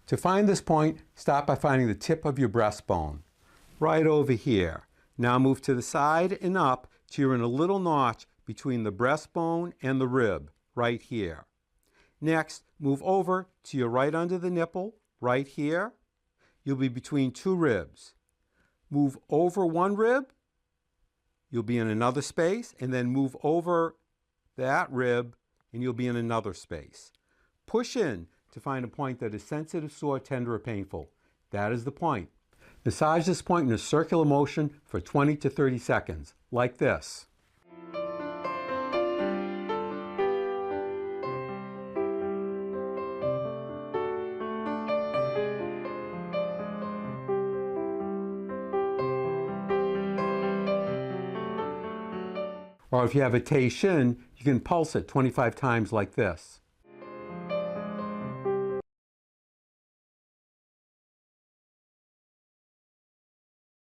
To find this point, start by finding the tip of your breastbone, right over here. Now move to the side and up till you're in a little notch between the breastbone and the rib, right here. Next, move over to your right under the nipple, right here. You'll be between two ribs. Move over one rib, you'll be in another space, and then move over that rib, and you'll be in another space. Push in to find a point that is sensitive, sore, tender, or painful. That is the point. Massage this point in a circular motion for 20 to 30 seconds, like this. Or if you have a Tei Shin, you can pulse it 25 times like this.